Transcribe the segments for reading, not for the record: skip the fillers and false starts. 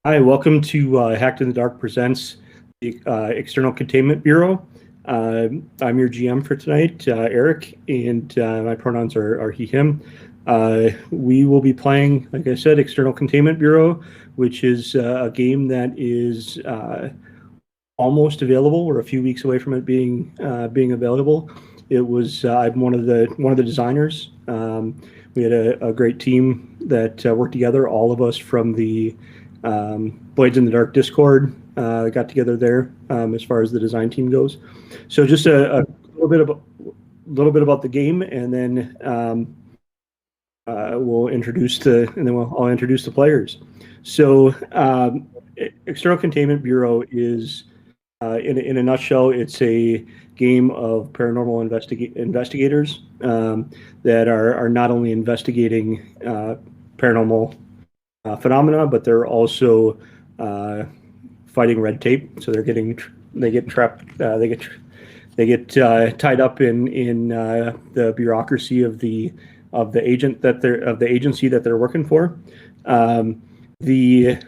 Hi, welcome to Hacked in the Dark presents the External Containment Bureau. I'm your GM for tonight, Eric, and my pronouns are he, him. We will be playing, like I said, External Containment Bureau, which is a game that is almost available. We're a few weeks away from it being available. It was I'm one of the designers. We had a great team that worked together. All of us from the Blades in the Dark Discord got together there as far as the design team goes. So just a little bit about the game, and then I'll introduce the players. So External Containment Bureau is in a nutshell, it's a game of paranormal investigators that are not only investigating paranormal phenomena, but they're also fighting red tape. So they get trapped, they get tied up in the bureaucracy of the agency that they're working for. The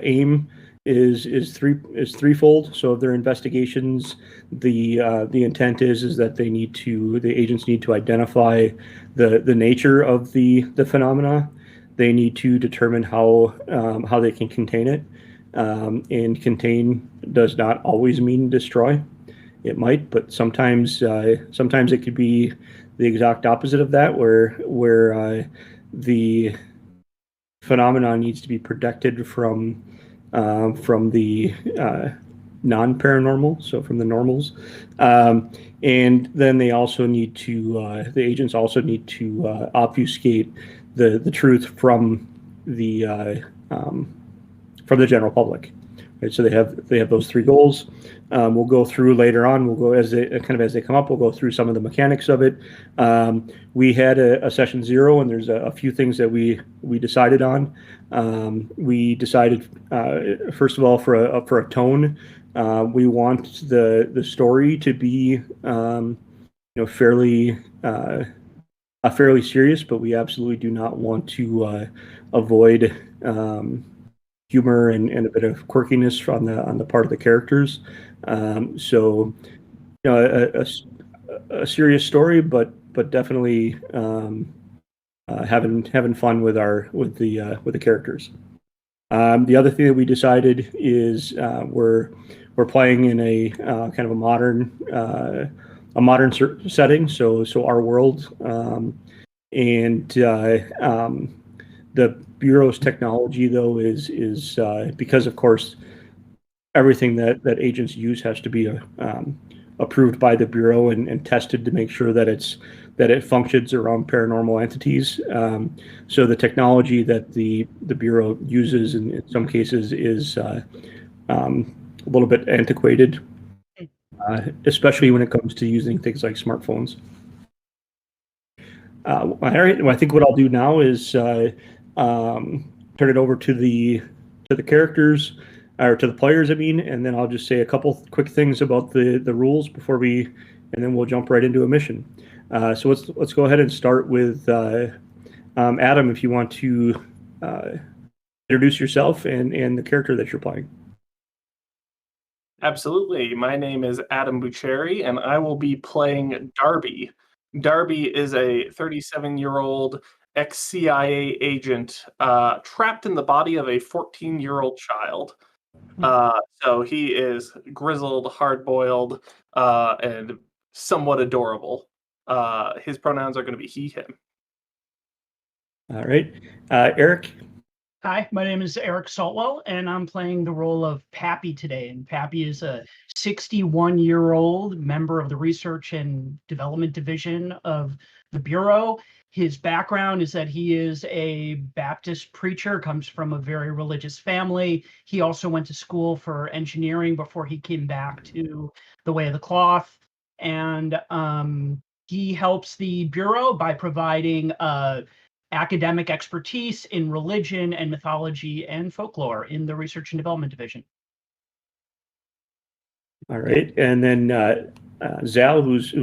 aim is threefold. So of their investigations, the intent is that the agents need to identify the nature of the phenomena. They need to determine how they can contain it. And contain does not always mean destroy. It might, but sometimes it could be the exact opposite of that, where the phenomenon needs to be protected from the non-paranormal, so from the normals. And then the agents also need to obfuscate the truth from the general public. Right, so they have those three goals. We'll go through later on. We'll go as they come up. We'll go through some of the mechanics of it. We had a session 0, and there's a few things that we decided on. We decided first of all for a tone. We want the story to be fairly serious, but we absolutely do not want to avoid humor and a bit of quirkiness on the part of the characters. So, a serious story, but definitely having fun with the characters. The other thing that we decided is we're playing in a kind of a modern setting. So our world and the Bureau's technology, though, is because, of course, everything that agents use has to be approved by the Bureau and tested to make sure that it functions around paranormal entities. So the technology that the Bureau uses in some cases is a little bit antiquated, especially when it comes to using things like smartphones. All right. Well, I think what I'll do now is turn it over to the characters, or to the players, I mean, and then I'll just say a couple quick things about the rules and then we'll jump right into a mission. So let's go ahead and start with Adam, if you want to introduce yourself and the character that you're playing. Absolutely. My name is Adam Bucheri, and I will be playing Darby. Darby is a 37-year-old ex-CIA agent trapped in the body of a 14-year-old child. So he is grizzled, hard-boiled, and somewhat adorable. His pronouns are going to be he, him. All right. Eric? Hi, my name is Eric Saltwell, and I'm playing the role of Pappy today. And Pappy is a 61-year-old member of the Research and Development Division of the Bureau. His background is that he is a Baptist preacher, comes from a very religious family. He also went to school for engineering before he came back to the way of the cloth. And he helps the Bureau by providing academic expertise in religion and mythology and folklore in the Research and Development Division. All right, and then Zal, who's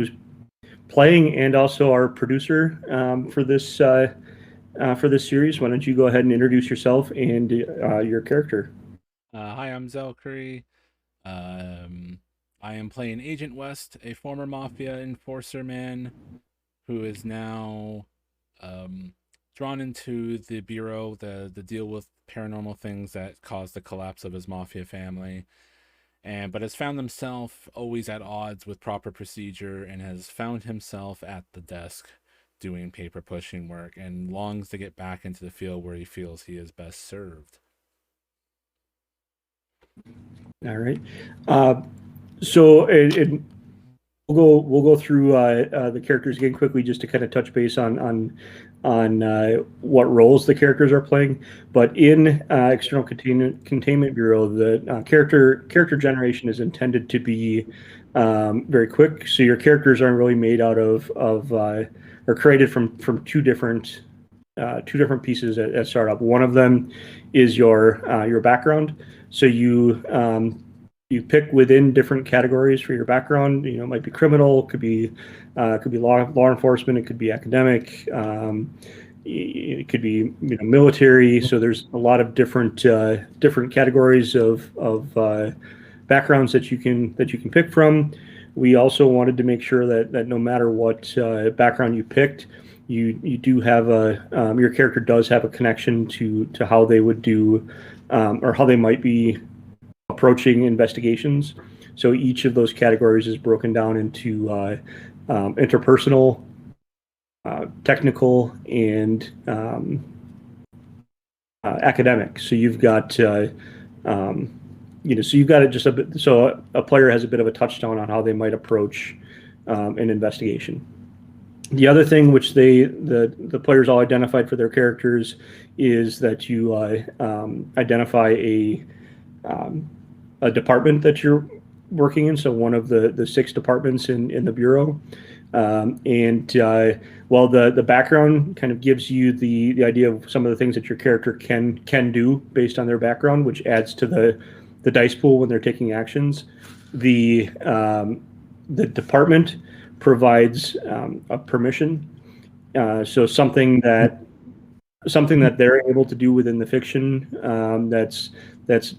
playing and also our producer for this for this series. Why don't you go ahead and introduce yourself and your character? Hi, I'm Zelkri. I am playing Agent West, a former Mafia enforcer man who is now drawn into the Bureau, the deal with paranormal things that caused the collapse of his Mafia family, but has found himself always at odds with proper procedure and has found himself at the desk doing paper pushing work and longs to get back into the field where he feels he is best served. All right. So we'll go through the characters again quickly just to kind of touch base on what roles the characters are playing. But in External Containment Bureau, the character generation is intended to be very quick. So your characters aren't really made out of or created from two different pieces at startup. One of them is your background. So you pick within different categories for your background. You know, it might be criminal, could be law enforcement, it could be academic, it could be military. So there's a lot of different categories of backgrounds that you can pick from. We also wanted to make sure that no matter what background you picked, you do have your character does have a connection to how they would do or how they might be approaching investigations. So each of those categories is broken down into interpersonal, technical, and academic. So you've got so you've got it just a bit. So a player has a bit of a touchstone on how they might approach an investigation. The other thing which the players all identified for their characters is that you identify a department that you're working in. So one of the 6 departments in the Bureau. While the background kind of gives you the idea of some of the things that your character can do based on their background, which adds to the dice pool when they're taking actions, the department provides a permission. So something that they're able to do within the fiction that's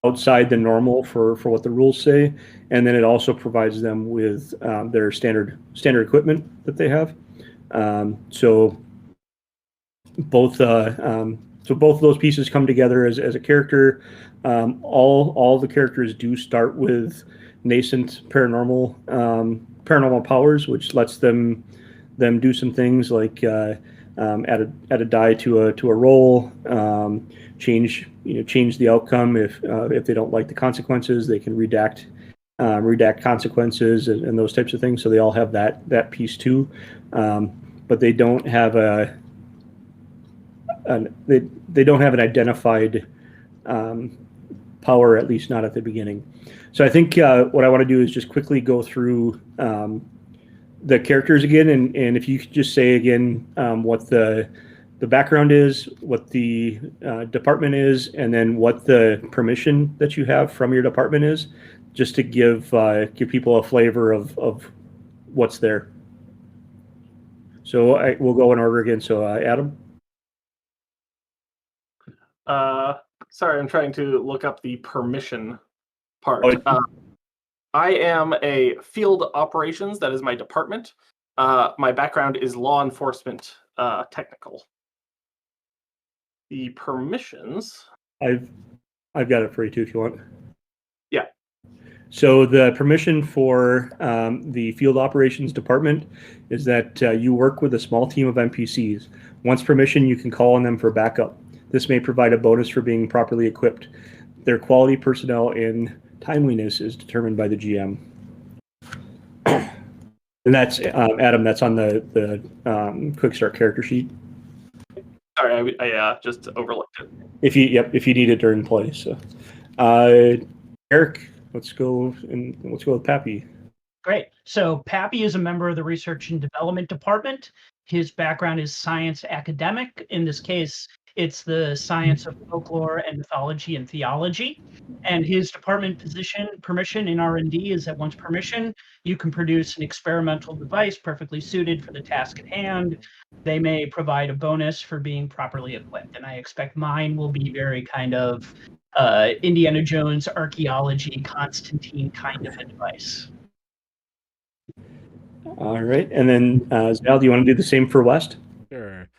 outside the normal for what the rules say, and then it also provides them with their standard equipment that they have. So both of those pieces come together as a character. All the characters do start with nascent paranormal powers, which lets them do some things like add a die to a roll, change the outcome if they don't like the consequences. They can redact consequences and those types of things. So they all have that piece too, but they don't have they don't have an identified power, at least not at the beginning. So I think what I want to do is just quickly go through the characters again, and if you could just say again what the background is, what the department is, and then what the permission that you have from your department is, just to give people a flavor of what's there. So we'll go in order again. So Adam. Sorry, I'm trying to look up the permission part. I am a field operations. That is my department. My background is law enforcement, technical. The permissions. I've got it for you too if you want. Yeah. So the permission for the field operations department is that you work with a small team of NPCs. Once permission, you can call on them for backup. This may provide a bonus for being properly equipped. Their quality, personnel, and timeliness is determined by the GM. And that's Adam. That's on the quick start character sheet. Sorry, I just overlooked it. If you need it during play. So, Eric, let's go with Pappy. Great. So Pappy is a member of the Research and Development Department. His background is science academic. In this case, It's the science of folklore and mythology and theology. And his department permission in R&D is that once permission, you can produce an experimental device perfectly suited for the task at hand. They may provide a bonus for being properly equipped. And I expect mine will be very kind of Indiana Jones archaeology, Constantine kind of a device. All right. And then, Zal, do you want to do the same for West? Sure.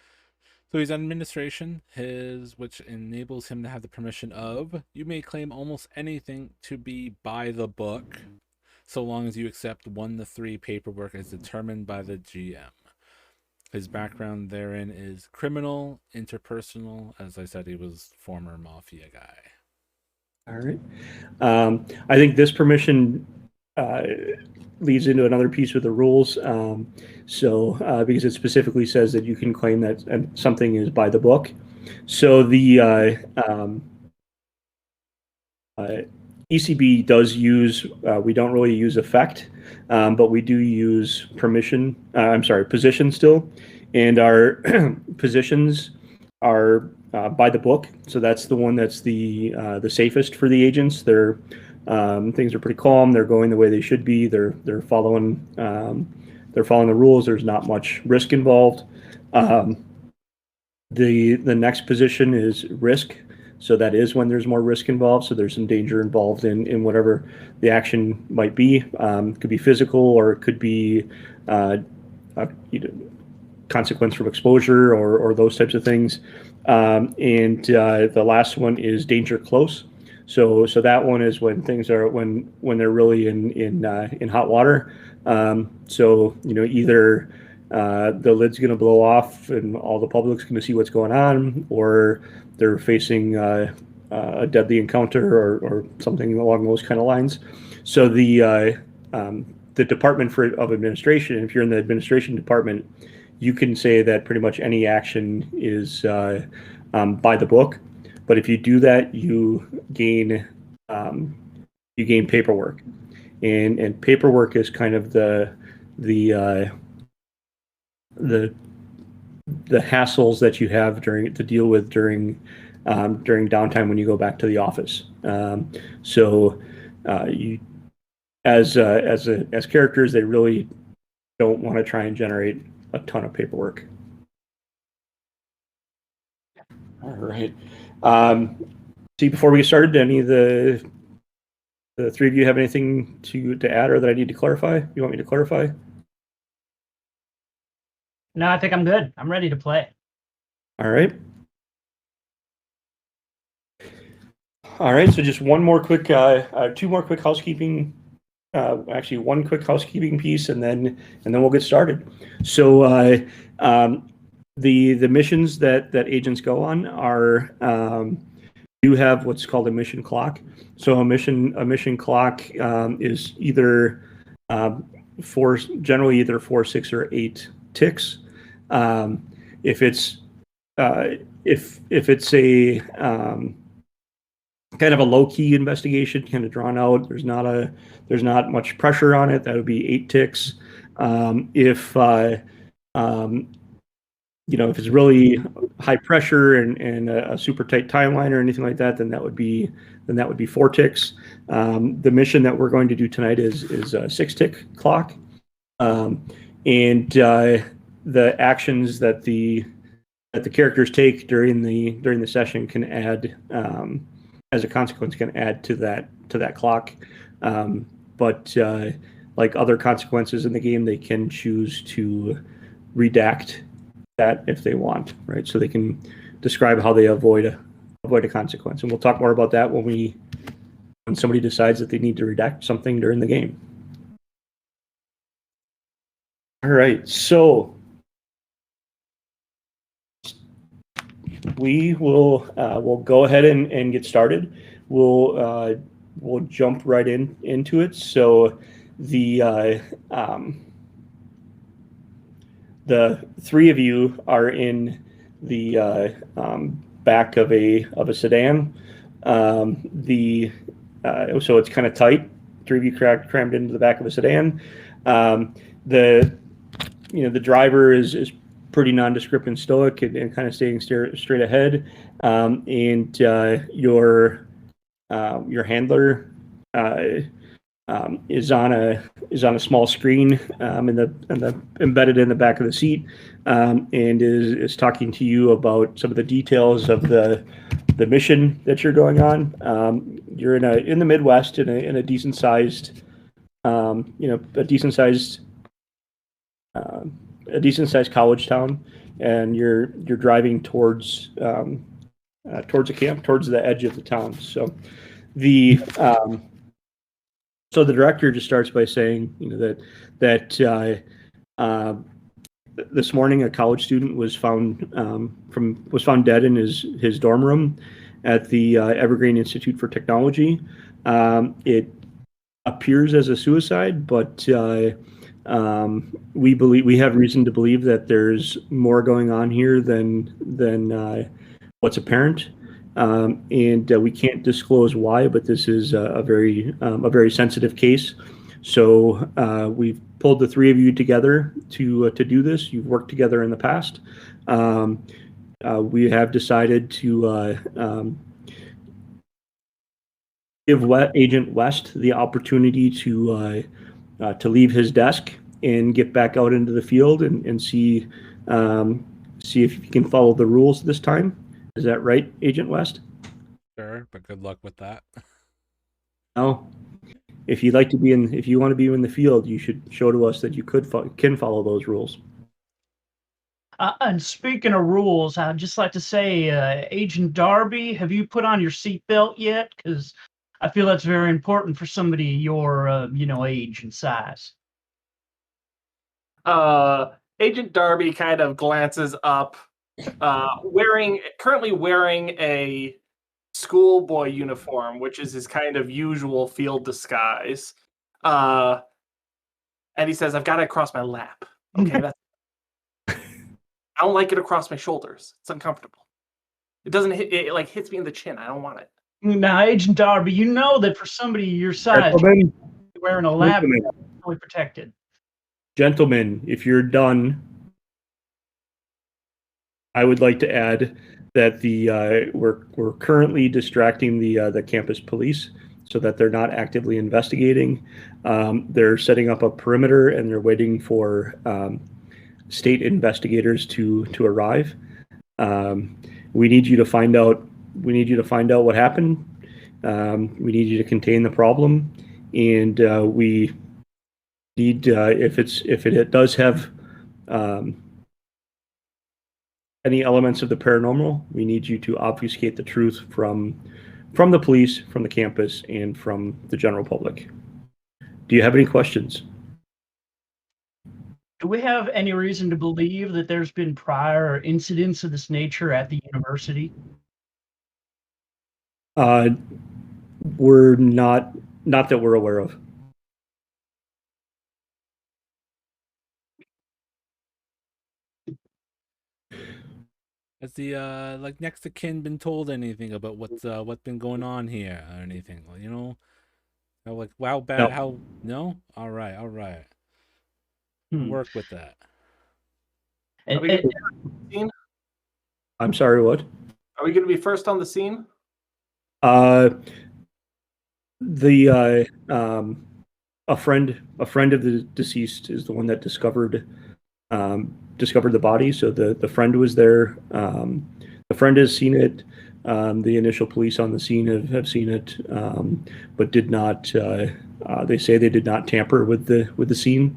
So he's administration, which enables him to have the permission of, you may claim almost anything to be by the book, so long as you accept 1 to 3 paperwork as determined by the GM. His background therein is criminal, interpersonal. As I said, he was former mafia guy. All right. I think this permission leads into another piece with the rules. Because it specifically says that you can claim that something is by the book. So the ECB does use, we don't really use effect, but we do use position still. And our positions are by the book. So that's the one that's the safest for the agents. Things are pretty calm. They're going the way they should be. They're following the rules. There's not much risk involved. The next position is risk. So that is when there's more risk involved. So there's some danger involved in whatever the action might be. It could be physical, or it could be consequence from exposure or those types of things. The last one is danger close. So that one is when things are when they're really in hot water. Either the lid's going to blow off and all the public's going to see what's going on, or they're facing a deadly encounter or something along those kind of lines. So the Department of Administration, if you're in the administration department, you can say that pretty much any action is by the book. But if you do that, you gain paperwork, and paperwork is kind of the hassles that you have to deal with during downtime when you go back to the office. You as characters, they really don't want to try and generate a ton of paperwork. All right. Before we get started, any of the three of you have anything to add or that I need to clarify? You want me to clarify? No, I think I'm good. I'm ready to play. All right. So just one more quick, two more quick housekeeping. Actually, one quick housekeeping piece, and then we'll get started. So the missions that agents go on are do have what's called a mission clock. So a mission clock is either generally either 4, 6, or 8 ticks. If it's a kind of a low-key investigation, kind of drawn out, there's not much pressure on it, that would be 8 ticks. If it's really high pressure and a super tight timeline or anything like that, then that would be 4 ticks. The mission that we're going to do tonight is a 6-tick clock, and the actions that the characters take during the session can add, as a consequence, can add to that clock. But like other consequences in the game, they can choose to redact that if they want, right? So they can describe how they avoid a consequence, and we'll talk more about that when somebody decides that they need to redact something during the game. All right, so we will we'll go ahead and get started. We'll jump right into it. So the three of you are in the back of a sedan. So it's kind of tight. 3 of you crammed into the back of a sedan. The driver is pretty nondescript and stoic and kind of staying straight ahead. And your handler is on a small screen in the embedded in the back of the seat, and is talking to you about some of the details of the mission that you're going on. You're in the Midwest in a decent sized a decent sized college town, and you're driving towards a camp, towards the edge of the town. So the director just starts by saying, that this morning a college student was found dead in his dorm room at the Evergreen Institute for Technology. It appears as a suicide, but we have reason to believe that there's more going on here than what's apparent. And we can't disclose why, but this is a very sensitive case. So we've pulled the three of you together to do this. You've worked together in the past. We have decided to give Agent West the opportunity to leave his desk and get back out into the field and see if he can follow the rules this time. Is that right, Agent West? Sure, but good luck with that. No. If you want to be in the field, you should show to us that you can follow those rules. And speaking of rules, I'd just like to say, Agent Darby, have you put on your seatbelt yet? Because I feel that's very important for somebody your age and size. Agent Darby kind of glances up, currently wearing a schoolboy uniform, which is his kind of usual field disguise. And he says, "I've got it across my lap." Okay, that's. I don't like it across my shoulders. It's uncomfortable. It doesn't hit. It like hits me in the chin. I don't want it. Now, Agent Darby, you know that for somebody your size, wearing a lab is fully protected. Gentlemen, if you're done, I would like to add that we're currently distracting the campus police so that they're not actively investigating. They're setting up a perimeter and they're waiting for state investigators to arrive. We need you to find out what happened. We need you to contain the problem, and we need if it does have any elements of the paranormal, we need you to obfuscate the truth from the police, from the campus, and from the general public. Do you have any questions? Do we have any reason to believe that there's been prior incidents of this nature at the university? We're not that we're aware of. Has the next of kin been told anything about what's been going on here or anything? Like wow, bad, No. how no? All right. Work with that. Are we gonna be first on the scene? I'm sorry, what? Are we going to be first on the scene? A friend of the deceased is the one that discovered the body. So the friend was there. The friend has seen it. The initial police on the scene have seen it, but did not. They say they did not tamper with the scene,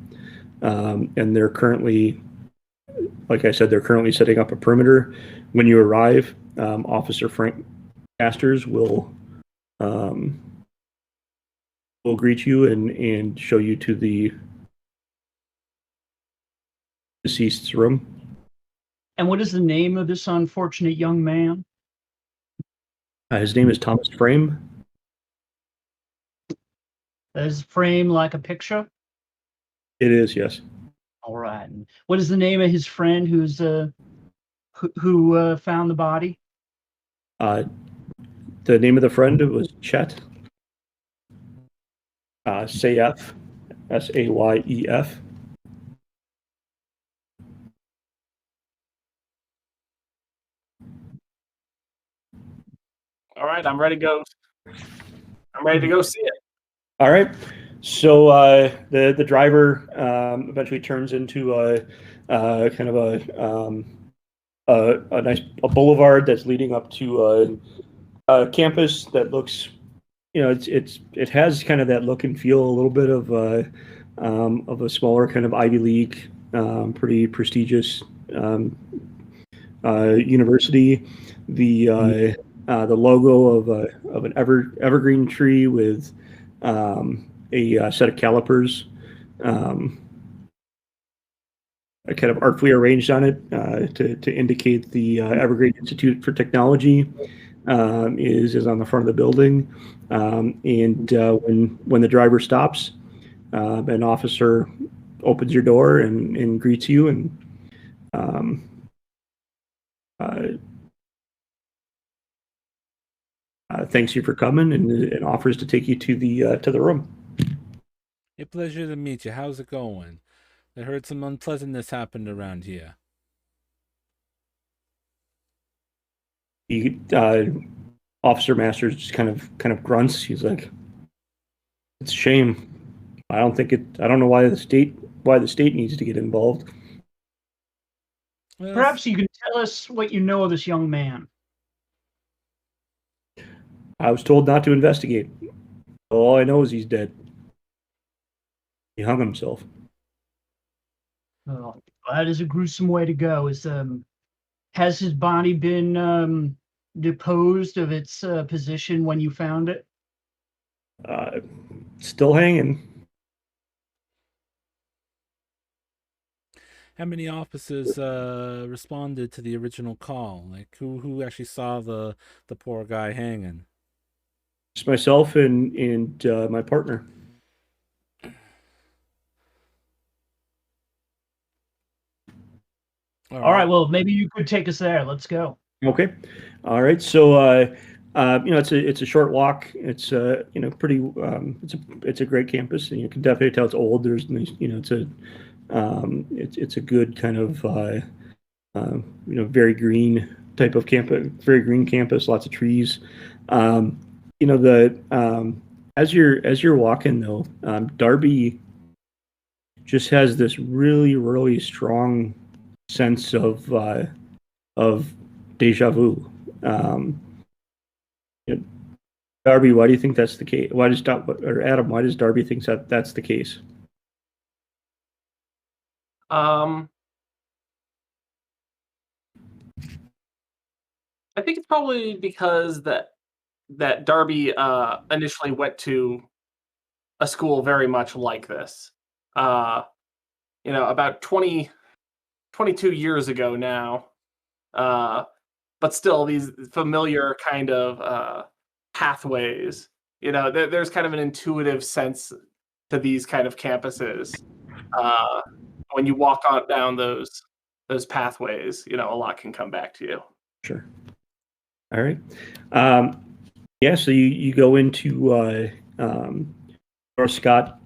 and they're currently, like I said, they're currently setting up a perimeter. When you arrive, Officer Frank Casters will greet you and show you to the deceased's room. And what is the name of this unfortunate young man? His name is Thomas Frame. Is Frame like a picture? It is, yes. All right. And what is the name of his friend who found the body? The name of the friend was Chet. Sayef, Sayef. All right, I'm ready to go. I'm ready to go see it. All right. So the driver eventually turns into a kind of a nice boulevard that's leading up to a campus that looks, it has kind of that look and feel a little bit of a smaller kind of Ivy League, pretty prestigious university. The logo of an evergreen tree with a set of calipers, kind of artfully arranged on it to indicate the Evergreen Institute for Technology is on the front of the building. And when the driver stops, an officer opens your door and greets you and thanks you for coming and offers to take you to the room. A pleasure to meet you. How's it going? I heard some unpleasantness happened around here. He, Officer Masters just kind of grunts. He's like, "It's a shame. I don't know why the state needs to get involved." Well, Perhaps you can tell us what you know of this young man. I was told not to investigate. All I know is he's dead. He hung himself. Well, that is a gruesome way to go. Has his body been deposed of its position when you found it? Still hanging. how many officers responded to the original call? Like who actually saw the poor guy hanging? Just myself and my partner. All right, well, maybe you could take us there. Let's go. Okay. All right. So it's a short walk. It's pretty. It's a great campus, and you can definitely tell it's old. There's it's a good kind of very green type of campus, very green campus, lots of trees. As you're walking though, Darby just has this really strong sense of deja vu. Darby, why do you think that's the case? Adam, why does Darby think that's the case? I think it's probably because that Darby initially went to a school very much like this. About 22 years ago now. But still, these familiar kind of pathways. There's kind of an intuitive sense to these kind of campuses. When you walk on down those pathways, a lot can come back to you. Sure. All right. So you go into North Scott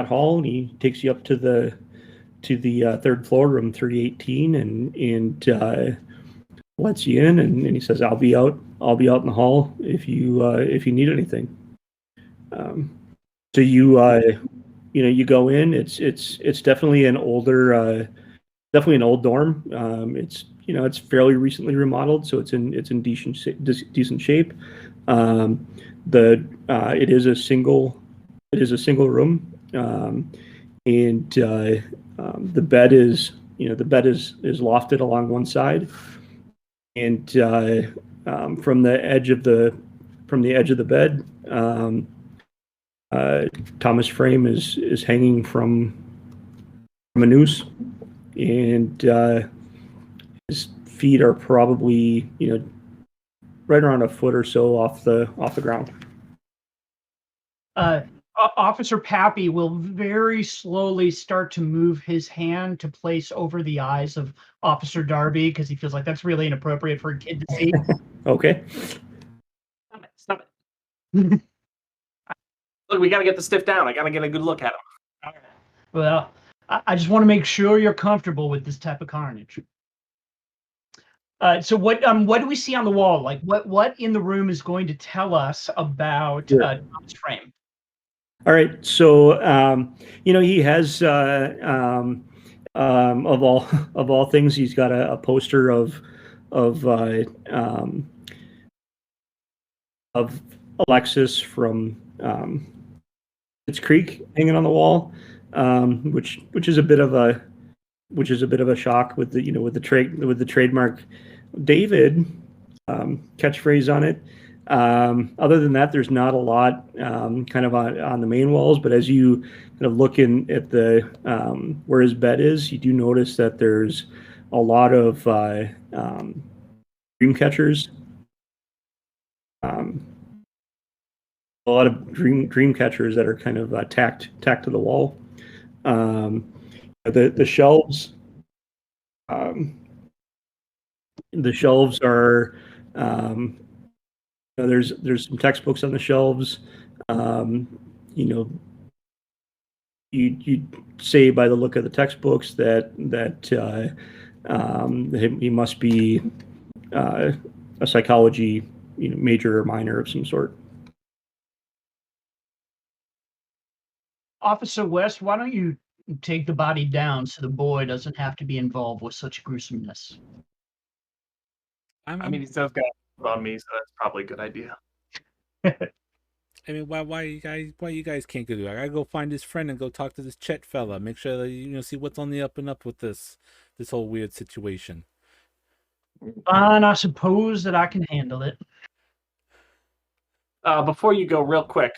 Hall, and he takes you up to the third floor, room 318, and lets you in, and he says, I'll be out in the hall if you need anything. So you go in. It's definitely an older, definitely an old dorm. It's fairly recently remodeled, so it's in decent shape. It is a single room, and the bed is lofted along one side, and from the edge of the bed, Thomas Frame is hanging from a noose, and his feet are probably right around a foot or so off the ground. Officer Pappy will very slowly start to move his hand to place over the eyes of Officer Darby because he feels like that's really inappropriate for a kid to see. Okay. Stop it. Look, we got to get the stiff down. I got to get a good look at him. All right. Well, I just want to make sure you're comfortable with this type of carnage. So what do we see on the wall? Like what in the room is going to tell us about Sure. Tom's frame? All right. So he has of all things, he's got a poster of of Alexis from It's Creek hanging on the wall, which is a bit of a shock with the trademark David catchphrase on it. Other than that, there's not a lot kind of on the main walls, but as you kind of look in at the where his bed is, you do notice that there's a lot of dream catchers. A lot of dream catchers that are kind of tacked to the wall. The shelves. The shelves are. There's some textbooks on the shelves. You'd say by the look of the textbooks that he must be a psychology major or minor of some sort. Officer West, why don't you take the body down so the boy doesn't have to be involved with such gruesomeness? I mean, he does got on me, so that's probably a good idea. I mean, why you guys can't go do that? I gotta go find his friend and go talk to this Chet fella. Make sure that see what's on the up and up with this whole weird situation. Fine, I suppose that I can handle it. Before you go, real quick,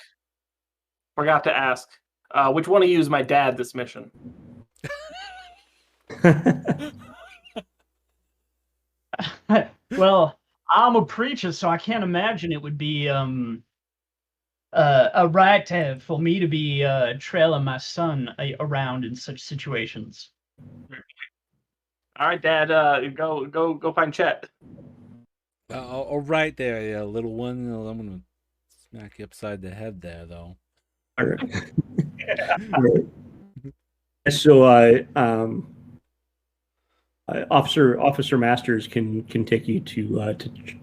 forgot to ask, which one of you is my dad this mission? Well, I'm a preacher, so I can't imagine it would be a right for me to be trailing my son around in such situations. All right, Dad, go find Chet. All right there, yeah, little one. I'm gonna smack you upside the head there, though. All right. All right. So, Officer Masters can take you to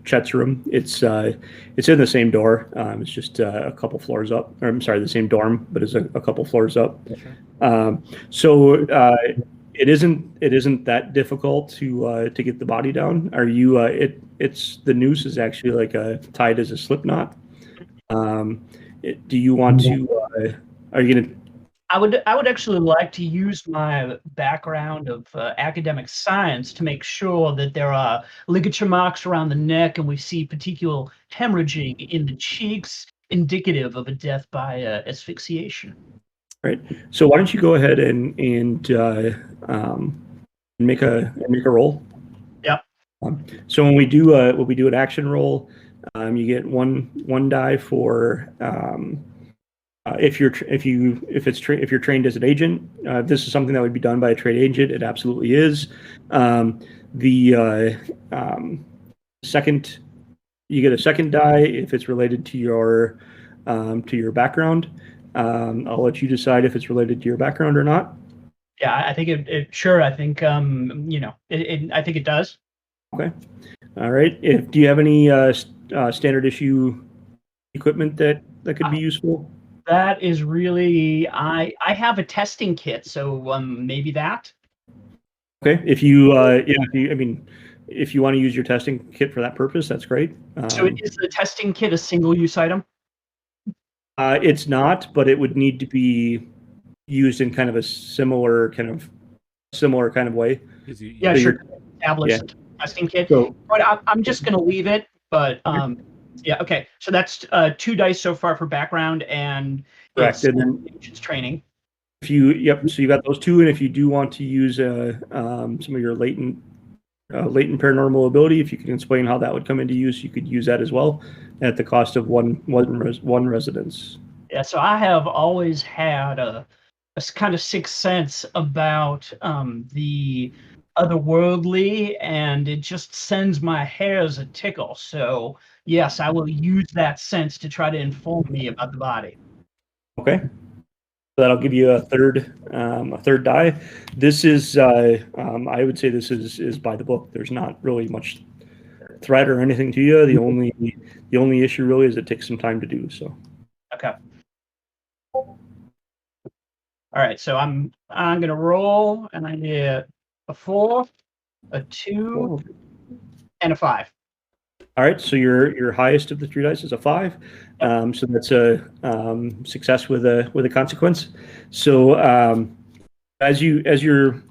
Chet's room. It's in the same door. It's just a couple floors up. Or, I'm sorry, the same dorm, but it's a couple floors up. So it isn't that difficult to get the body down. Are you? It's the noose is actually like tied as a slip knot. Do you want to? Are you gonna? I would actually like to use my background of academic science to make sure that there are ligature marks around the neck and we see particular hemorrhaging in the cheeks, indicative of a death by asphyxiation. Right. So why don't you go ahead and make a roll? Yep. So when we do an action roll, you get one die for if you're trained as an agent. If this is something that would be done by a trade agent, it absolutely is. Second, you get a second die if it's related to your background. I'll let you decide if it's related to your background or not. Yeah, I think it sure. I think I think it does. Okay. All right. Do you have any standard issue equipment that could be useful? That is really I have a testing kit, so maybe that. Okay. If you if you want to use your testing kit for that purpose, that's great. So is the testing kit a single-use item? It's not, but it would need to be used in kind of a similar kind of way. Yeah, so sure. Established testing kit. So, But I'm just going to leave it. But yeah, okay. So that's 2 dice so far for background and correct. And then agent's training. so you got those two, and if you do want to use some of your latent paranormal ability, if you can explain how that would come into use, you could use that as well at the cost of one residence. Yeah, so I have always had a kind of sixth sense about the otherworldly, and it just sends my hairs a tickle. So yes, I will use that sense to try to inform me about the body. Okay. So that'll give you a third die. This is I would say this is by the book. There's not really much threat or anything to you. The only issue really is it takes some time to do so. Okay. All right, so I'm gonna roll, and I get a 4, a 2, and a 5. All right, so your highest of the 3 dice is a 5. So that's a success with a consequence. So as you're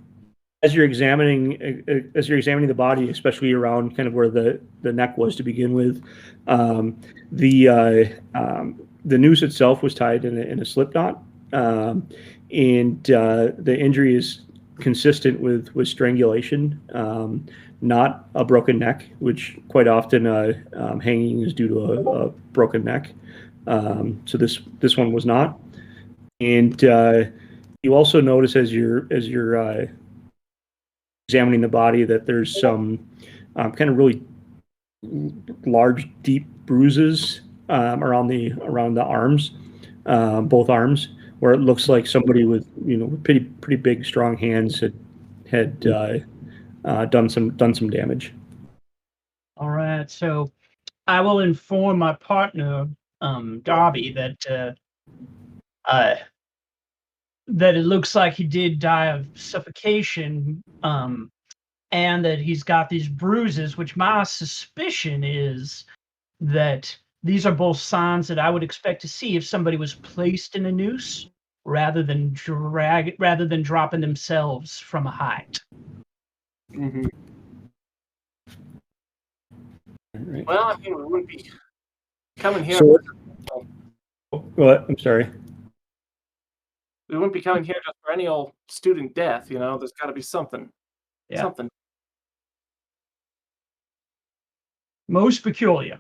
examining the body, especially around kind of where the neck was to begin with, the noose itself was tied in a slip knot, and the injury is consistent with strangulation, not a broken neck, which quite often hanging is due to a broken neck. So this one was not, and you also notice as you're examining the body that there's some kind of really large, deep bruises around the arms, both arms, where it looks like somebody with pretty big, strong hands had done some damage. All right, so I will inform my partner, Darby, that that it looks like he did die of suffocation, and that he's got these bruises, which my suspicion is that these are both signs that I would expect to see if somebody was placed in a noose rather than dropping themselves from a height. Mm-hmm. Right. Well, I mean, we wouldn't be coming here. So, what? I'm sorry. We wouldn't be coming here just for any old student death. There's got to be something. Yeah. Something. Most peculiar.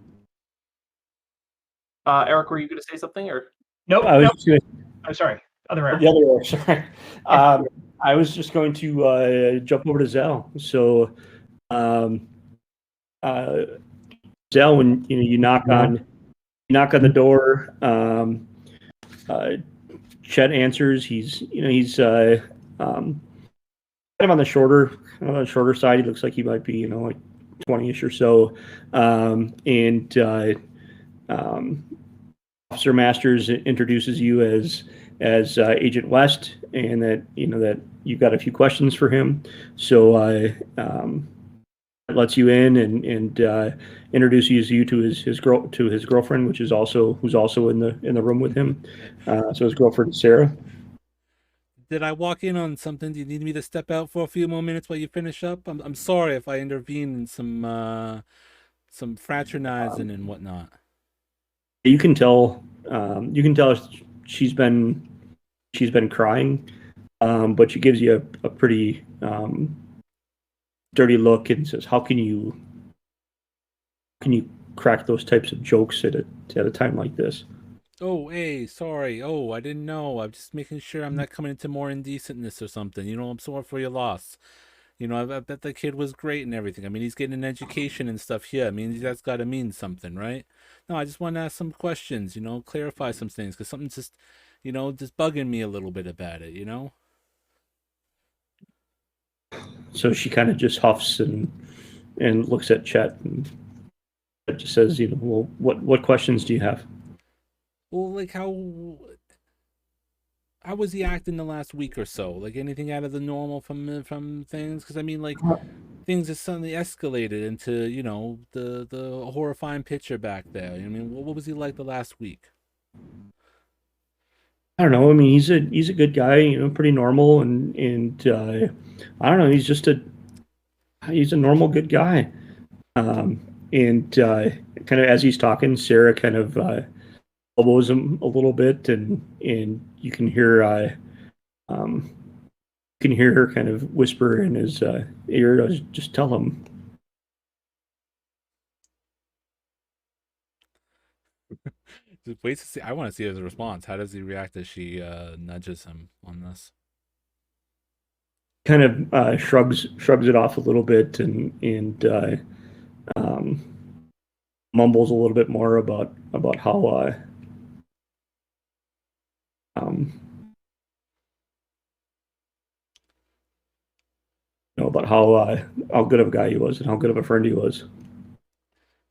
Eric, were you going to say something, or? Nope. I was nope. just gonna, I'm sorry. Other Eric. the other way. Sorry. I was just going to jump over to Zell. So, Zell, when you knock on the door, Chet answers. He's kind of on the shorter side. He looks like he might be like 20ish or so, and Officer Masters introduces you as Agent West, and that that you've got a few questions for him. So lets you in and introduces you to his girlfriend, who's also in the room with him. So his girlfriend Sarah. Did I walk in on something? Do you need me to step out for a few more minutes while you finish up? I'm sorry if I intervene in some fraternizing and whatnot. You can tell. She's been crying, but she gives you a pretty dirty look and says, "How can you crack those types of jokes at a time like this?" Oh, hey, sorry. Oh, I didn't know. I'm just making sure I'm not coming into more indecentness or something. I'm sorry for your loss. I bet the kid was great and everything. I mean, he's getting an education and stuff here. I mean, that's got to mean something, right? No, I just want to ask some questions, clarify some things, because something's just, just bugging me a little bit about it, So she kind of just huffs and looks at Chet and just says, "Well, what questions do you have?" Well, like how was he acting the last week or so? Like anything out of the normal from things? Because I mean, like things just suddenly escalated into the horrifying picture back there. I mean, what was he like the last week? I don't know. I mean, he's a good guy, pretty normal, and I don't know. He's a normal good guy. And kind of as he's talking, Sarah kind of elbows him a little bit, and you can hear her kind of whisper in his ear, "Just tell him." Just wait to see. I want to see his response. How does he react as she nudges him on this? Kind of shrugs it off a little bit and mumbles a little bit more about how about how good of a guy he was and how good of a friend he was.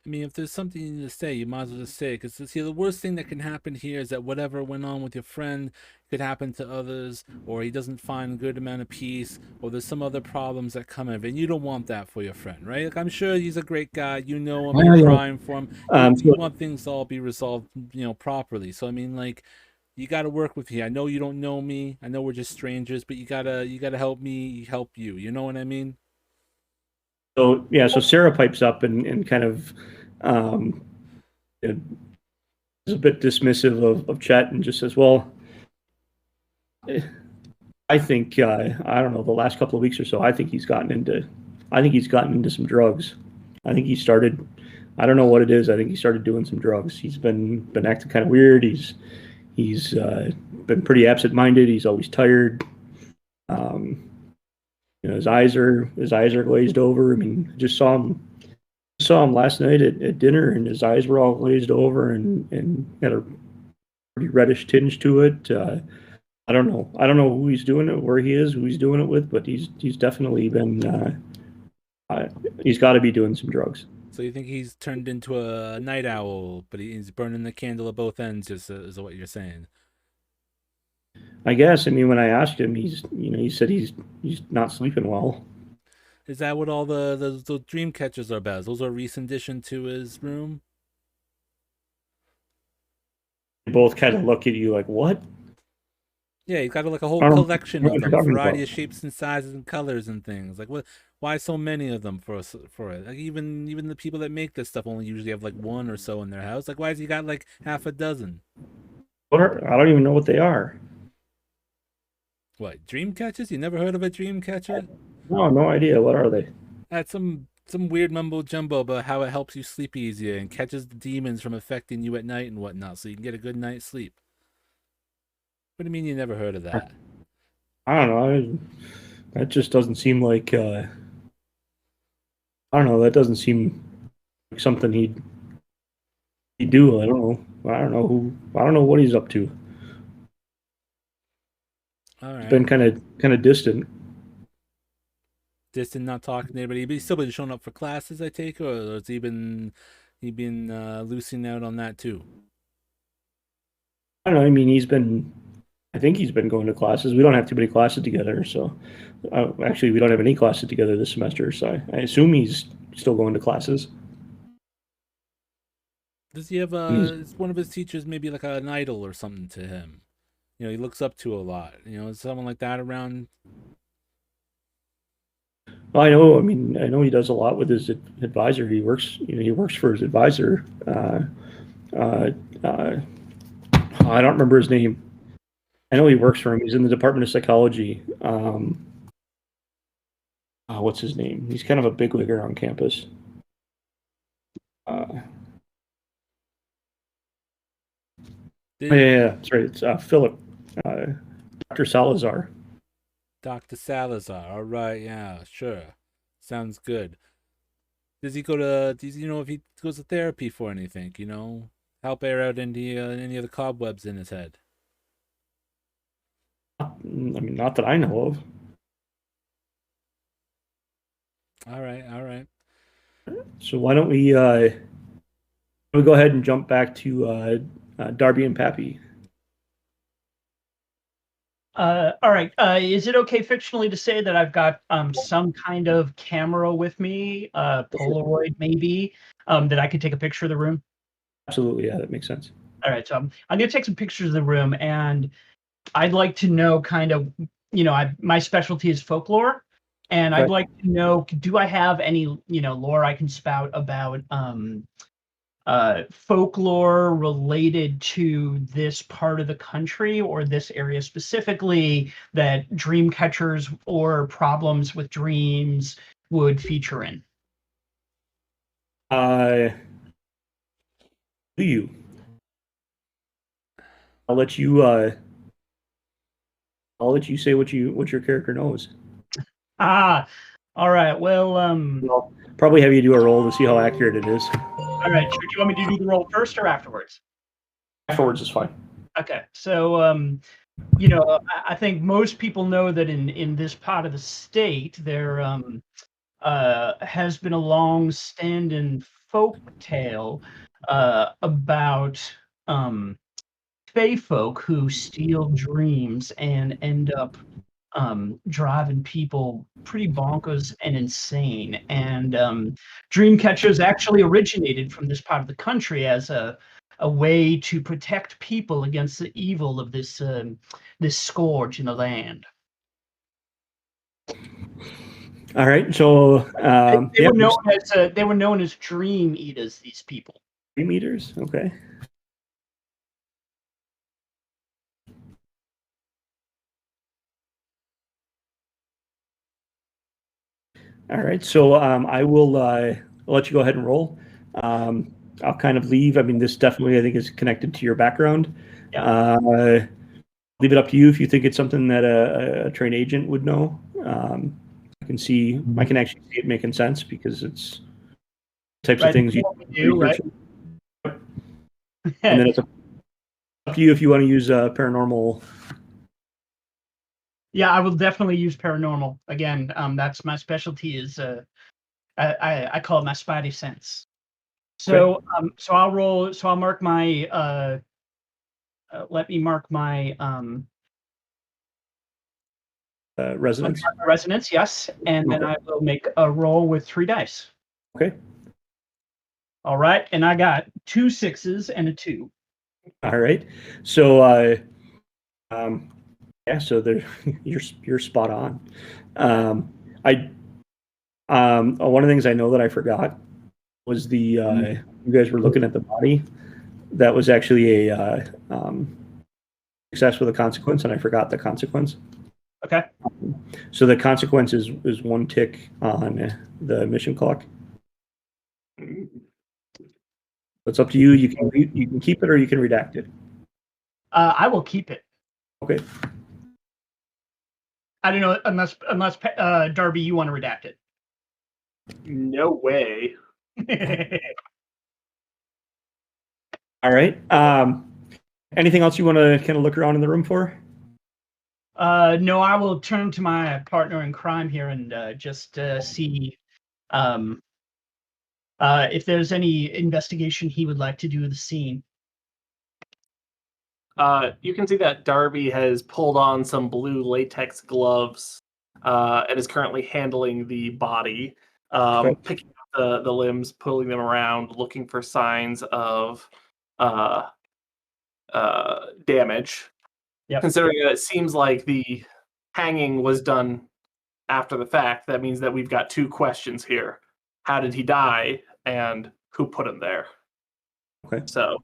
I mean, if there's something you need to say, you might as well just say it. Because see, the worst thing that can happen here is that whatever went on with your friend could happen to others, or he doesn't find a good amount of peace, or there's some other problems that come of it. And you don't want that for your friend, right? Like, I'm sure he's a great guy. You know him. You're crying for him. You want things to all be resolved, properly. So I mean, like, you got to work with me. I know you don't know me. I know we're just strangers, but you gotta help me help you. You know what I mean? So yeah, so Sarah pipes up and kind of is a bit dismissive of Chet and just says, "Well, I think I don't know, the last couple of weeks or so, I think he's gotten into some drugs. I think he started. I don't know what it is. I think he started doing some drugs. He's been acting kind of weird. He's been pretty absent-minded. He's always tired. His eyes are glazed over. I mean, I just saw him last night at dinner, and his eyes were all glazed over and had a pretty reddish tinge to it. I don't know. I don't know who he's doing it, where he is, who he's doing it with, but he's definitely been. He's got to be doing some drugs. So you think he's turned into a night owl, but he's burning the candle at both ends, just is what you're saying? I guess. I mean, when I asked him, he said he's not sleeping well. Is that what all the dream catchers are about? Those are a recent addition to his room? They both kind of look at you like, what? Yeah, he's got like a whole collection of them, a variety of shapes and sizes and colors and things. Like, what? Why so many of them for it? Like, even the people that make this stuff only usually have like one or so in their house. Like, why has he got like half a dozen? I don't even know what they are. What, dream catchers? You never heard of a dream catcher? No idea. What are they? That's some weird mumbo jumbo about how it helps you sleep easier and catches the demons from affecting you at night and whatnot, so you can get a good night's sleep. What do you mean you never heard of that? I don't know. That just doesn't seem like. I don't know. That doesn't seem like something he'd do. I don't know. I don't know what he's up to. All right. He's been kind of distant. Distant, not talking to anybody, but he's still been showing up for classes, I take, or has he been loosening out on that too? I don't know. I mean, I think he's been going to classes. We don't have too many classes together, so actually, we don't have any classes together this semester. So I assume he's still going to classes. Does he have is one of his teachers maybe like an idol or something to him? He looks up to a lot. Is someone like that around? Well, I know. I mean, I know he does a lot with his advisor. He works for his advisor. I don't remember his name. I know he works for him. He's in the Department of Psychology. What's his name? He's kind of a bigwigger on campus. Yeah, that's right. It's Philip, Dr. Salazar. Dr. Salazar. All right, yeah, sure. Sounds good. Do you know if he goes to therapy for anything, help air out any of the cobwebs in his head? I mean, not that I know of. All right. So why don't we go ahead and jump back to Darby and Pappy? All right. Is it okay fictionally to say that I've got some kind of camera with me, Polaroid maybe, that I could take a picture of the room? Absolutely, yeah, that makes sense. All right, so I'm going to take some pictures of the room, and I'd like to know kind of, my specialty is folklore, and I'd like to know, do I have any, lore I can spout about folklore related to this part of the country or this area specifically that dream catchers or problems with dreams would feature in? Do you? I'll let you say what your character knows. All right. Well, I'll probably have you do a roll to see how accurate it is. All right. Do you want me to do the roll first or afterwards? Afterwards is fine. Okay. So, I think most people know that in this part of the state, there has been a long-standing folk tale about fae folk who steal dreams and end up driving people pretty bonkers and insane. And dream catchers actually originated from this part of the country as a way to protect people against the evil of this this scourge in the land. All right. So They were known as dream eaters. These people. 3 meters. Okay. All right. So I will let you go ahead and roll. I'll kind of leave. I mean, this definitely I think is connected to your background. Yeah. Leave it up to you if you think it's something that a trained agent would know. I can actually see it making sense because it's types of things you do, right? And then it's up to you if you want to use paranormal. Yeah, I will definitely use paranormal. Again, that's my specialty. Is I call it my spidey sense. So so I'll roll. So I'll mark my. Let me mark my Resonance. resonance. Yes, and then I will make a roll with 3 dice. Okay. All right, and I got 2 6s and a 2. All right. So yeah, so there you're spot on. One of the things I know that I forgot was you guys were looking at the body. That was actually a success with a consequence, and I forgot the consequence. Okay. So the consequence is 1 tick on the mission clock. It's up to you. You can keep it or you can redact it. I will keep it. Okay. I don't know unless Darby, you want to redact it. No way. All right. Anything else you want to kind of look around in the room for? No, I will turn to my partner in crime here and just see if there's any investigation he would like to do of the scene. You can see that Darby has pulled on some blue latex gloves and is currently handling the body, picking up the limbs, pulling them around, looking for signs of damage. Yep. Considering that it seems like the hanging was done after the fact, that means that we've got 2 questions here. How did he die, and who put him there? Okay. So,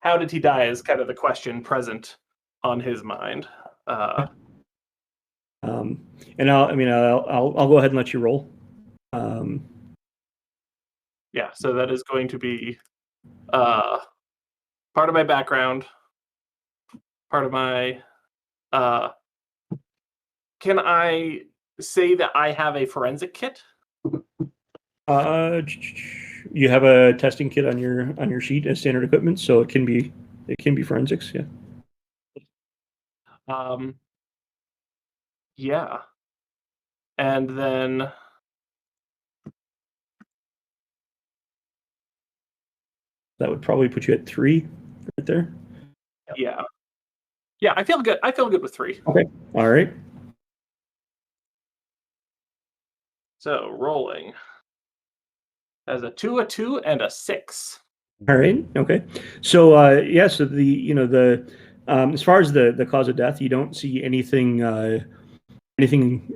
how did he die is kind of the question present on his mind. And I'll go ahead and let you roll. Yeah, so that is going to be part of my background, part of my. Can I say that I have a forensic kit? You have a testing kit on your sheet as standard equipment, so it can be forensics. Yeah. Yeah. And then that would probably put you at 3 right there. Yeah. Yeah, I feel good. I feel good with 3. Okay. All right. So rolling as a 2, and a 6. All right. Okay. So yeah. So the as far as the cause of death, you don't see anything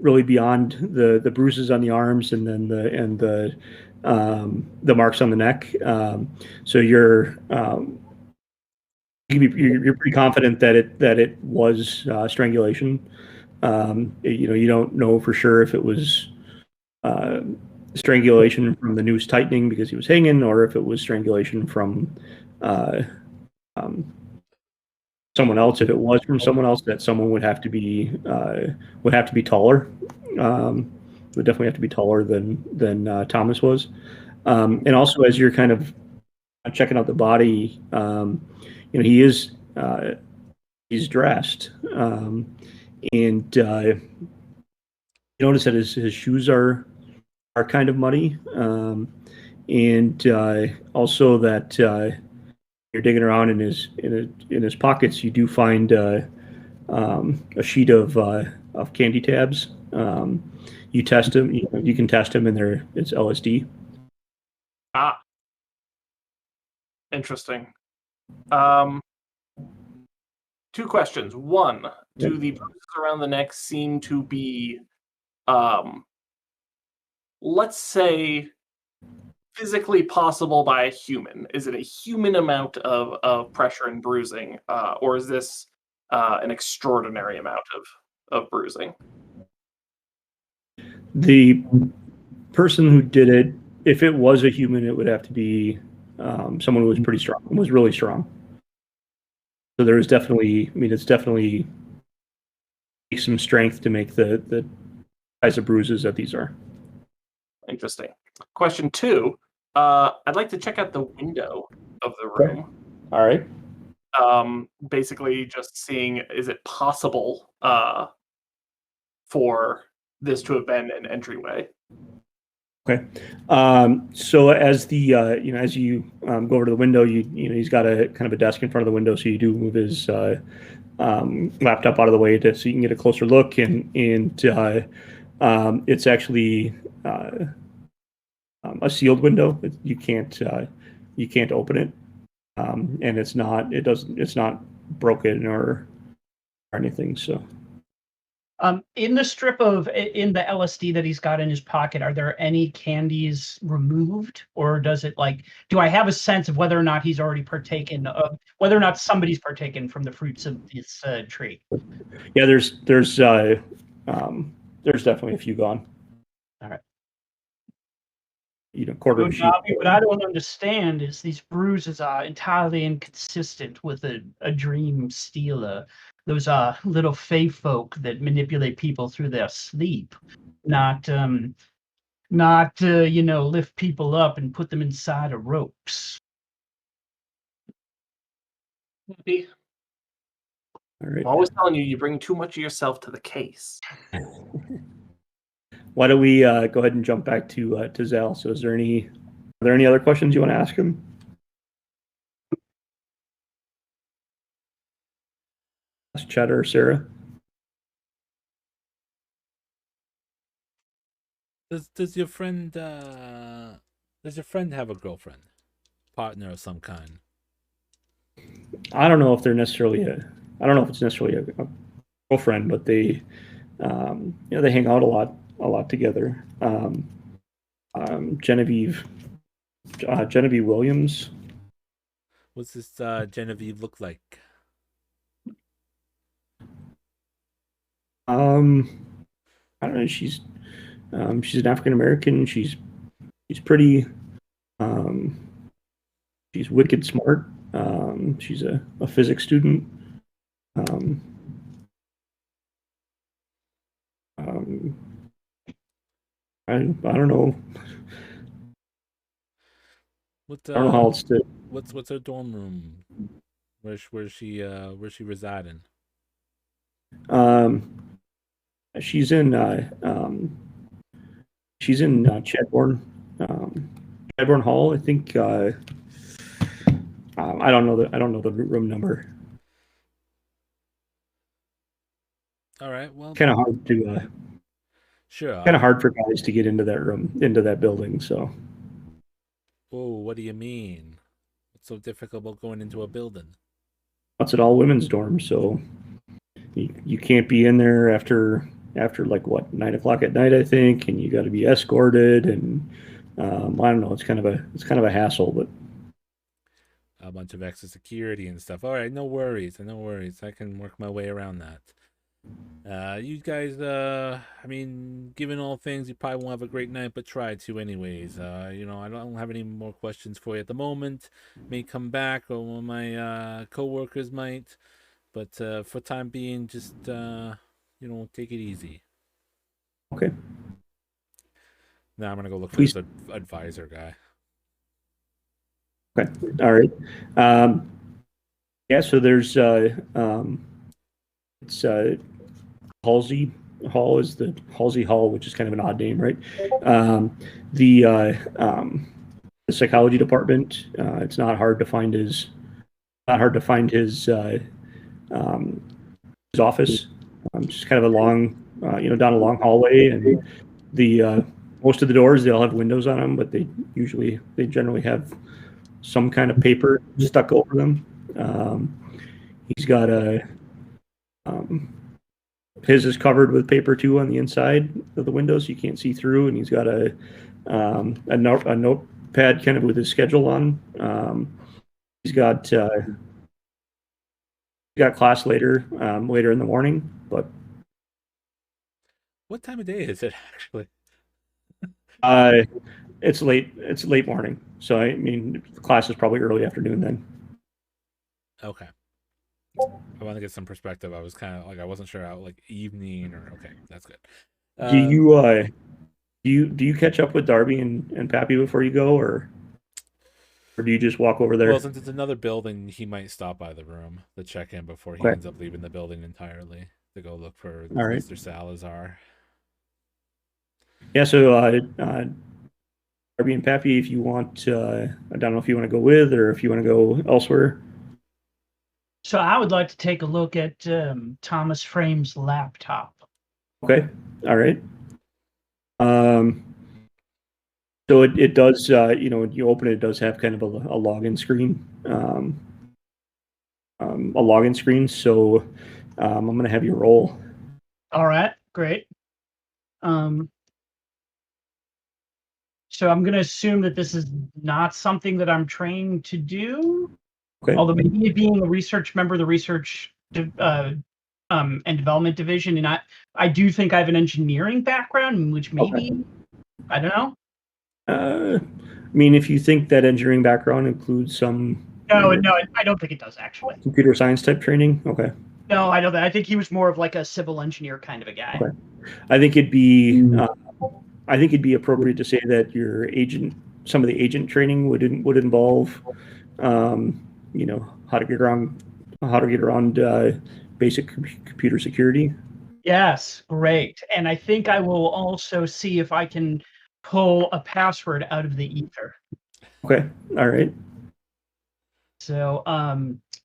really beyond the bruises on the arms and then the marks on the neck. So you're pretty confident that it was strangulation. You don't know for sure if it was strangulation from the noose tightening because he was hanging, or if it was strangulation from someone else. If it was from someone else, that someone would have to be taller. Would definitely have to be taller than Thomas was. And also, as you're kind of checking out the body, he's dressed, and you notice that his shoes are kind of muddy, and also that you're digging around in his pockets, you do find a sheet of candy tabs. You test them. You can test them, and it's LSD. Ah, interesting. Two questions. One, do the bruises around the neck seem to be, let's say, physically possible by a human? Is it a human amount of pressure and bruising, or is this an extraordinary amount of bruising? The person who did it, if it was a human, it would have to be someone who was pretty strong, was really strong. So there is definitely, it's definitely some strength to make the size of bruises that these are. Interesting. Question two, I'd like to check out the window of the room. All right. Basically just seeing, is it possible for this to have been an entryway? Okay. So as the as you go over to the window, he's got a kind of a desk in front of the window, so you do move his laptop out of the way so you can get a closer look, and it's actually a sealed window. You can't open it, and it's not broken or anything. So. In the LSD that he's got in his pocket, are there any candies removed, or does it do I have a sense of whether or not he's already partaken of, whether or not somebody's partaken from the fruits of this tree? Yeah, there's definitely a few gone. All right. Quarter of a sheet. What I don't understand is these bruises are entirely inconsistent with a dream stealer. Those are little fae folk that manipulate people through their sleep, not lift people up and put them inside of ropes. All right. I'm always telling you, you bring too much of yourself to the case. Why don't we go ahead and jump back to Zal? So, are there any other questions you want to ask him? Cheddar or Sarah? Does your friend have a girlfriend, partner of some kind? I don't know if it's necessarily a girlfriend, but they they hang out a lot together. Genevieve Williams. What's this Genevieve look like? I don't know. She's an African American. She's pretty. She's wicked smart. She's a physics student. I don't know. I don't know how else to. What's her dorm room? Where's she residing? She's in Chadbourne Hall, I think. I don't know the room number. All right. Well, kind of hard to. Sure. Kind of hard for guys to get into that room, into that building. So. Oh, what do you mean? What's so difficult about going into a building? It's an all women's dorm, so you can't be in there after 9:00 at night, I think, and you got to be escorted, and I don't know. It's kind of a hassle, but a bunch of extra security and stuff. All right, no worries. I can work my way around that. You guys, given all things, you probably won't have a great night, but try to anyways. I don't have any more questions for you at the moment. May come back, or one of my co-workers might, but for time being, just take it easy. Okay. Now I'm gonna go look for this advisor guy. Okay. All right. Yeah. So there's it's Halsey Hall is the Halsey Hall, which is kind of an odd name, right? psychology department. It's not hard to find his his office. Just kind of a long, down a long hallway, and the most of the doors, they all have windows on them, but they generally have some kind of paper stuck over them. He's got his is covered with paper too on the inside of the windows, so you can't see through, and he's got a notepad kind of with his schedule on. He's got class later in the morning, but What time of day is it actually? it's late morning, so I mean the class is probably early afternoon then. Okay. I want to get some perspective. I was kind of like, I wasn't sure how, like, evening or okay, that's good. Do you catch up with Darby and Pappy before you go, or do you just walk over there? Well, since it's another building, he might stop by the room to check in before he ends up leaving the building entirely to go look for Mr. Salazar. Yeah, so Darby and Pappy, if you want, I don't know if you want to go with or if you want to go elsewhere. So I would like to take a look at Thomas Frame's laptop. Okay, all right. So it does, when you open it, it does have kind of a login screen. So I'm going to have you roll. All right, great. So I'm going to assume that this is not something that I'm trained to do. Okay. Although maybe being a research member of the research and development division, and I do think I have an engineering background, which maybe, I don't know. I mean, if you think that engineering background includes some... No, I don't think it does, actually. Computer science type training? Okay. No, I don't. I think he was more of like a civil engineer kind of a guy. Okay. I think it'd be appropriate to say that some of the agent training would involve, how to get around basic computer security. Yes, great. And I think I will also see if I can pull a password out of the ether. Okay. All right. So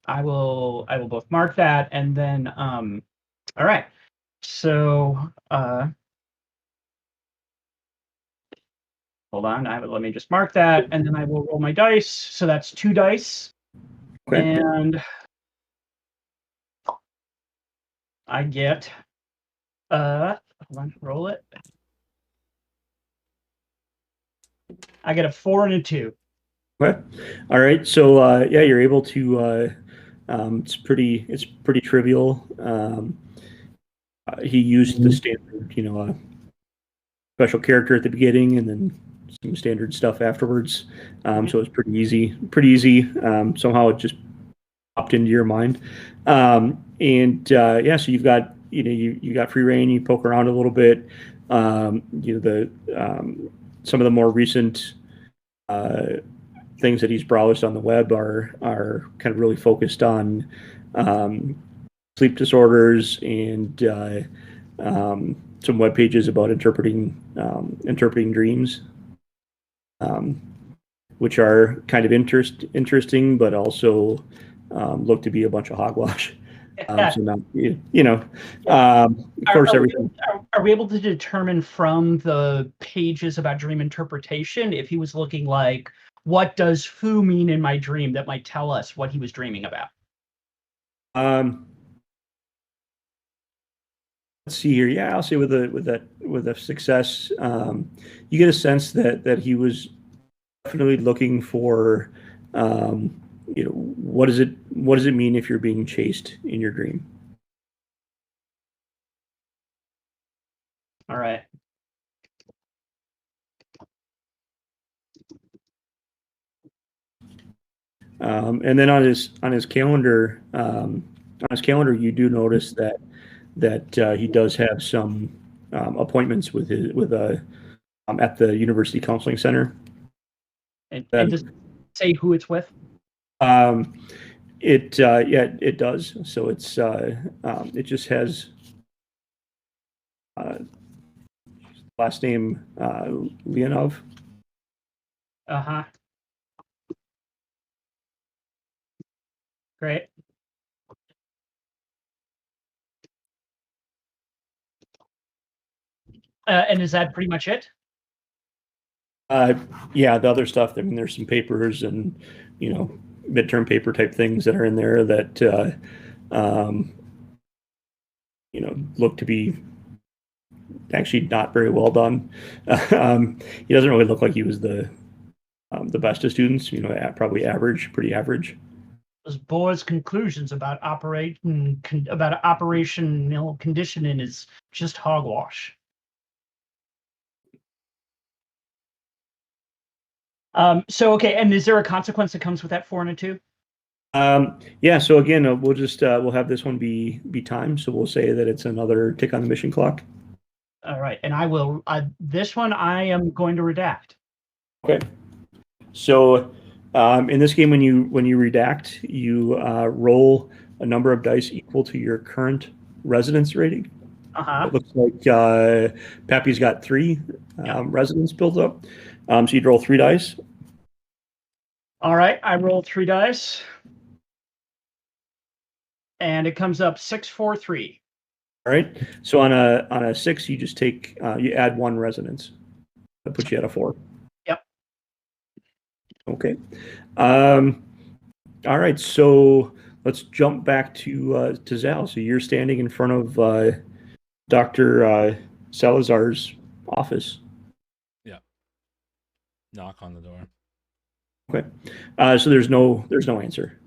I will both mark that, and then all right. So hold on, let me just mark that, and then I will roll my dice. So that's 2 dice. Okay. And I get hold on, roll it. I get a 4 and a 2. Okay. All right. So you're able to. It's pretty trivial. He used the standard, special character at the beginning, and then some standard stuff afterwards. So it's pretty easy. Somehow it just popped into your mind. So you've got you got free reign. You poke around a little bit. Some of the more recent things that he's browsed on the web are kind of really focused on sleep disorders and some web pages about interpreting dreams, which are kind of interesting, but also look to be a bunch of hogwash. So now, of course, everything. Are we able to determine from the pages about dream interpretation if he was looking like, what does foo mean in my dream, that might tell us what he was dreaming about? Let's see here. Yeah, I'll say with a success, you get a sense that he was definitely looking for, what does it mean if you're being chased in your dream? All right. And then on his calendar, you do notice that he does have some appointments at the University Counseling Center. And does it say who it's with? It does. So it's it just has last name Leonov. Uh-huh. Great. And is that pretty much it? Yeah, the other stuff. I mean, there's some papers and midterm paper type things that are in there that look to be actually not very well done. He doesn't really look like he was the best of students. Probably average, pretty average. Those board's conclusions about operational conditioning is just hogwash. So okay, and is there a consequence that comes with that 4 and a 2? Yeah. So again, we'll have this one be timed. So we'll say that it's another tick on the mission clock. All right, and I will. This one I am going to redact. Okay. So in this game, when you redact, you roll a number of dice equal to your current residence rating. It looks like Pappy's got 3 residence built up. So you'd roll 3 dice. All right, I roll 3 dice, and it comes up 6, 4, 3. All right. So on a 6, you just take you add 1 resonance. That puts you at a 4. Yep. Okay. All right. So let's jump back to Zal. So you're standing in front of Dr. Salazar's office. Yeah. Knock on the door. Okay. So there's no answer.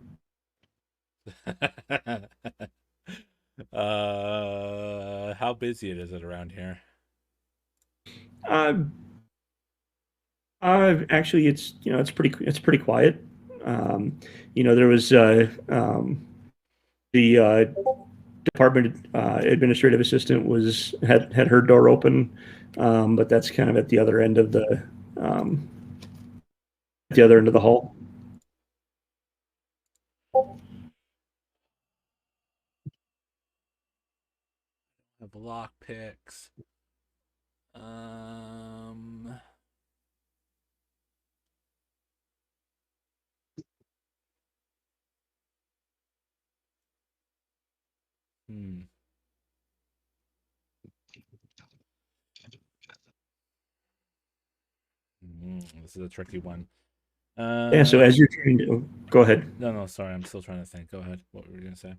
How busy is it around here? Actually, it's pretty quiet. There was the department administrative assistant had her door open, but that's kind of at the other end of the hall. Have lock picks. This is a tricky one. Yeah. So as you're trying to go ahead. No, sorry, I'm still trying to think. Go ahead. What were you gonna say? I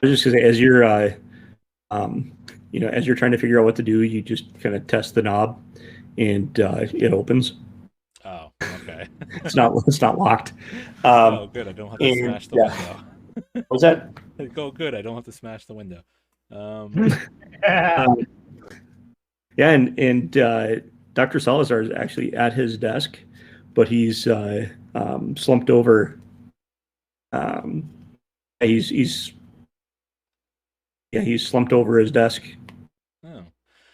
was just gonna say, as you're as you're trying to figure out what to do, you just kind of test the knob, and it opens. Oh, okay. It's not locked. Oh, good. I don't have to smash the window. What was that? Go good. I don't have to smash the window. Yeah, and Dr. Salazar is actually at his desk, but he's slumped over. He's slumped over his desk. Oh.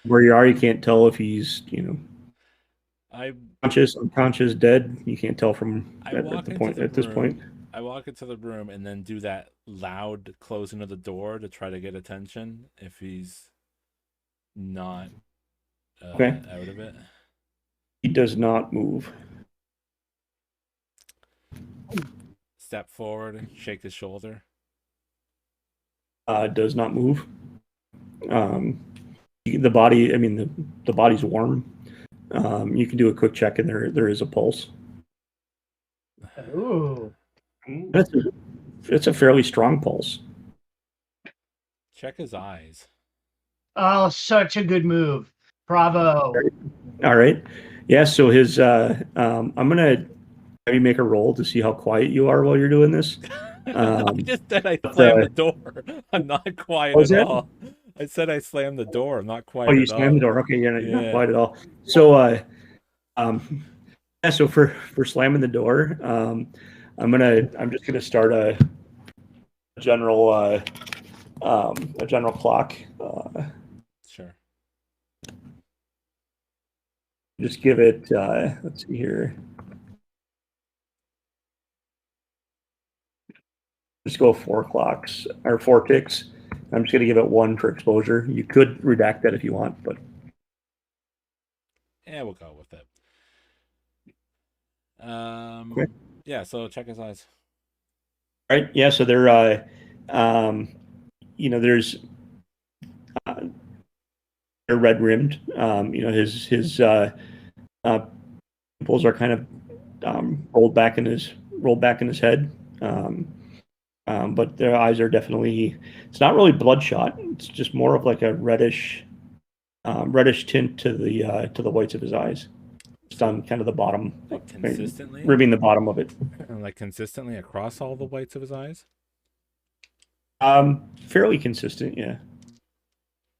Where you are, you can't tell if he's conscious, unconscious, dead. You can't tell at this point. I walk into the room and then do that loud closing of the door to try to get attention if he's not out of it. He does not move. Step forward, shake his shoulder. Does not move. The body, the body's warm. You can do a quick check, and there is a pulse. Ooh. It's a fairly strong pulse. Check his eyes. Oh, such a good move. Bravo. All right. Yeah, so his I'm gonna have you make a roll to see how quiet you are while you're doing this. I just said I slammed the door. I'm not quiet at all. I said I slammed the door. I'm not quiet at all. Oh, you slammed the door. Okay, you're not quiet at all. So so for slamming the door, I'm just gonna start a general clock. Sure. Just give it. Let's see here. Just go 4 clocks or 4 ticks. I'm just gonna give it 1 for exposure. You could redact that if you want, but yeah, we'll go with it. Okay. Yeah. So check his eyes. Right. Yeah. So they're, there's they're red rimmed. His pupils are kind of rolled back in his head. But their eyes are definitely. It's not really bloodshot. It's just more of like a reddish tint to the whites of his eyes. Just on kind of the bottom, Like consistently, ribbing the bottom of it. like consistently across all the whites of his eyes. Fairly consistent, yeah.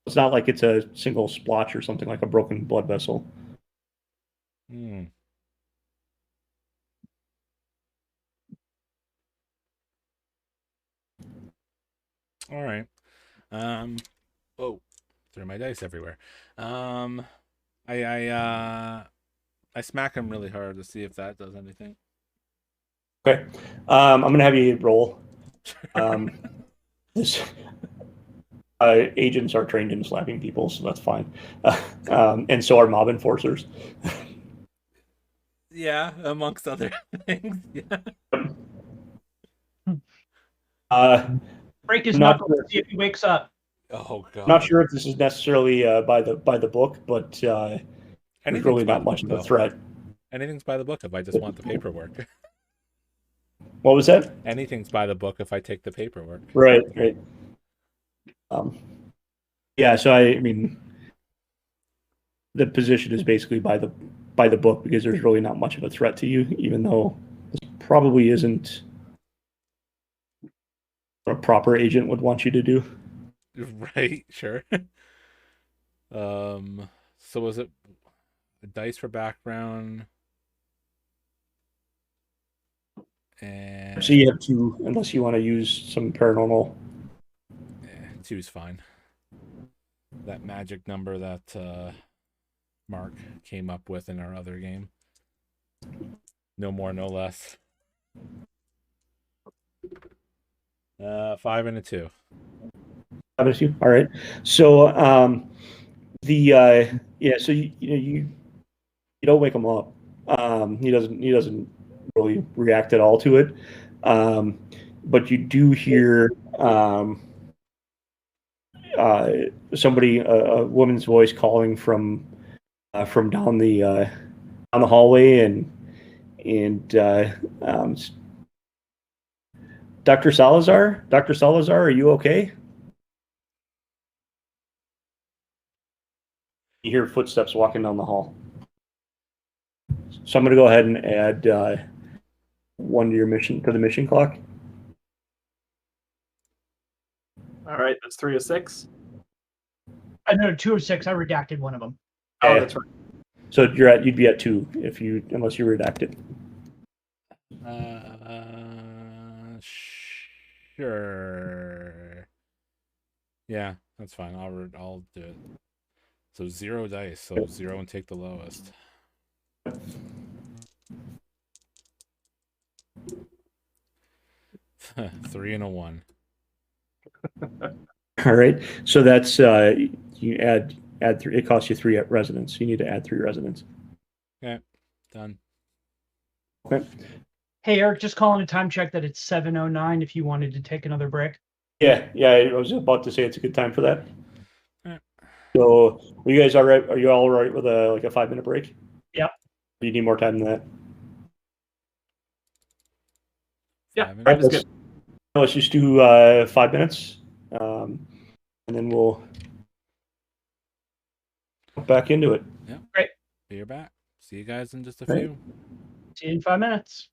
It's not like it's a single splotch or something like a broken blood vessel. Hmm. All right. Oh, threw my dice everywhere. I smack him really hard to see if that does anything. Okay. I'm gonna have you roll. This agents are trained in slapping people, so that's fine. And so are mob enforcers. Yeah, amongst other things. Yeah. Break his Not knuckles sure. to see if he wakes up. Oh god. Not sure if this is necessarily by the book, but there's Anything's really by not the much book, of a though. threat. Anything's by the book if I just want the paperwork. What was that? Anything's by the book if I take the paperwork. Right. Yeah. So I mean, the position is basically by the book because there's really not much of a threat to you, even though this probably isn't what a proper agent would want you to do. Right, sure. So was it a dice for background? And So you have two, unless you want to use some paranormal. two's fine. That magic number that Mark came up with in our other game. No more, no less. 5 and a 2. All right. So so you don't wake him up. He doesn't really react at all to it. But you do hear somebody, a woman's voice calling from down the hallway, and Dr. Salazar, are you okay? You hear footsteps walking down the hall. So I'm going to go ahead and add 1 to your mission, to the mission clock. All right, that's 3 of 6. No, 2 of 6. I redacted one of them. Oh, Okay. that's right. So you'd be at 2 unless you redact it. Sure. Yeah, that's fine. I'll do it. So 0 dice. So 0 and take the lowest. Three and a 1. All right. So that's you add 3. It costs you 3 residents. You need to add 3 residents. Okay, done. Okay. Hey, Eric, just calling a time check that it's 7:09 if you wanted to take another break. Yeah. I was about to say it's a good time for that. Yeah. So, are you guys all right? Are you all right with a 5-minute break? Yep. Do you need more time than that? Yeah, Right, that's good. let's just do 5 minutes, and then we'll get back into it. Yeah. Great. Be back. See you guys in just a Right. few. See you in 5 minutes.